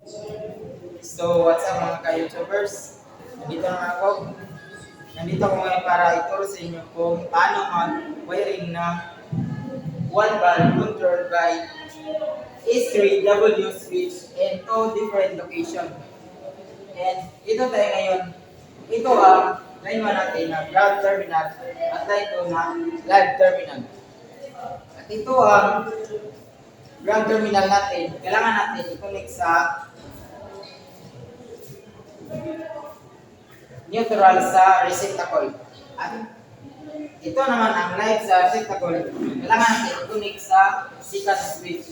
So, what's up mga ka-YouTubers? Nandito na ako. Nandito ako ngayon para ituro sa inyo kung paano mag-wiring ng one valve controlled by S3W switch in two different location. And ito tayo ngayon. Ito ang line 1 natin na ground terminal at line 2 na live terminal. At ito ang ground terminal natin. Kailangan natin i-connect sa neutral sa receptacle. At ito naman ang live sa receptacle. Kailangan natin i-connect sa second switch.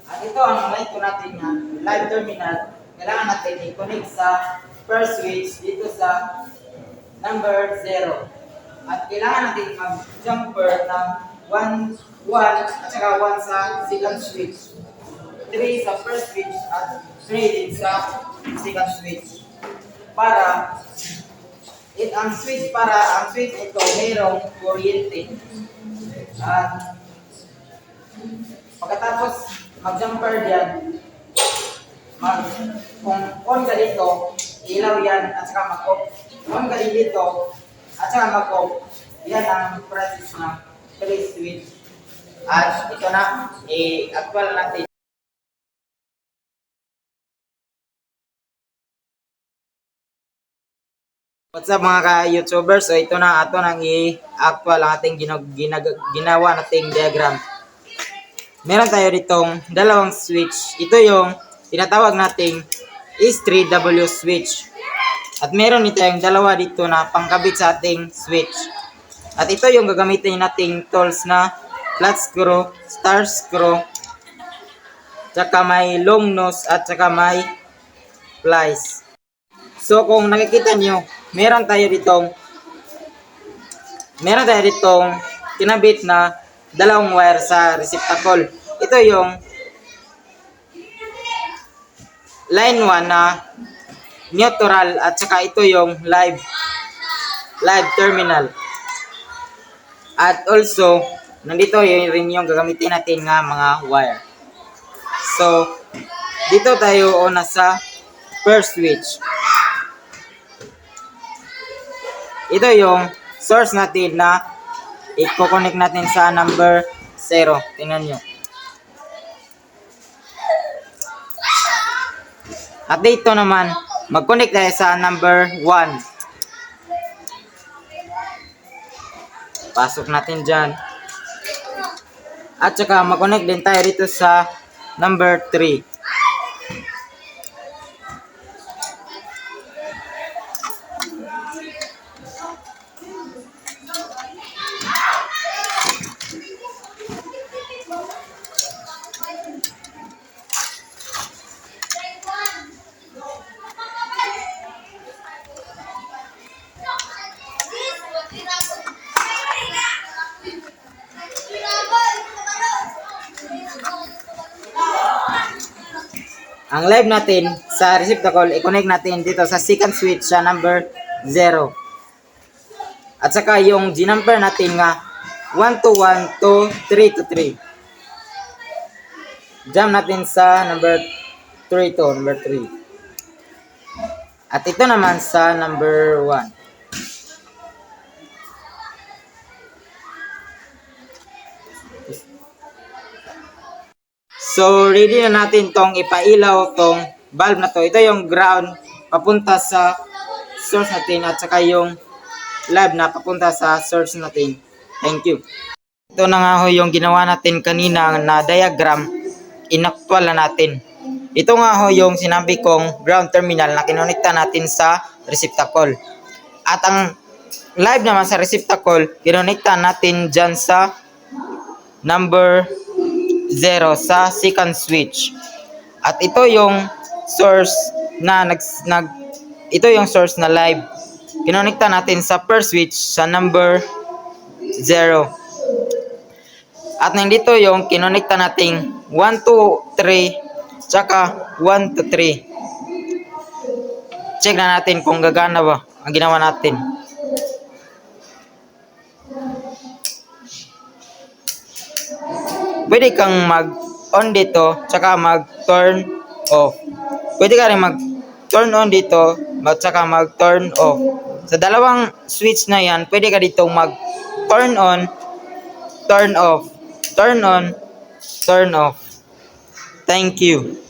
At ito ang light ko natin na live terminal. Kailangan natin i-connect sa first switch dito sa number 0. At kailangan natin mag-jumper ng 1 at saka 1 sa second switch. 3 sa first switch at 3 din sa second switch. Para ang switch ito mayroong kuryente. At pagkatapos mag-jumper diyan, kung on ka dito, ilaw yan at saka mag-off. On ka din dito at saka mag-off. Yan ang process ng three switch. At ito na, i-actual natin. What's up mga ka-YouTubers? So ito na ato nang i-actual ang ating ginawa nating diagram. Meron tayo ditong dalawang switch. Ito yung tinatawag nating S3W switch. At meron din tayong dalawa dito na pangkabit sa ating switch. At ito yung gagamitin nating tools na flat screw, star screw, tsaka may long nose at tsaka may plies. So kung nakikita nyo, meron tayo ditong kinabit na dalawang wire sa receptacle. Ito yung line 1 na neutral at saka ito yung live terminal. At also, nandito rin yung gagamitin natin nga mga wire. So, dito tayo una sa first switch. Ito yung source natin na i-connect natin sa number 0. Tingnan nyo. At dito naman, mag-connect tayo sa number 1. Pasok natin dyan. At saka mag-connect din tayo dito sa number 3. Ang live natin sa receptacle, i-connect natin dito sa second switch sa number 0. At saka yung G-number natin nga 1 to 1 to 3 to 3. Jump natin sa number 3 to number 3. At ito naman sa number 1. So, ready na natin tong ipailaw tong valve na to. Ito yung ground papunta sa source natin at saka yung live na papunta sa source natin. Thank you. Ito na nga ho yung ginawa natin kanina na diagram. Inactual na natin. Ito nga ho yung sinabi kong ground terminal na kinonekta natin sa receptacle. At ang live naman sa receptacle, kinonekta natin dyan sa number 0 sa second switch. At ito yung source na ito yung source na live. Kinonekta natin sa first switch sa number 0. At nandito yung kinonekta nating 1 to 3 tsaka 1 to 3. Check na natin kung gagana ba ang ginawa natin. Pwede kang mag-on dito, tsaka mag-turn off. pwede ka rin mag turn on dito at saka mag turn off. Sa dalawang switch na yan, pwede ka dito mag turn on, turn off, turn on, turn off. Thank you.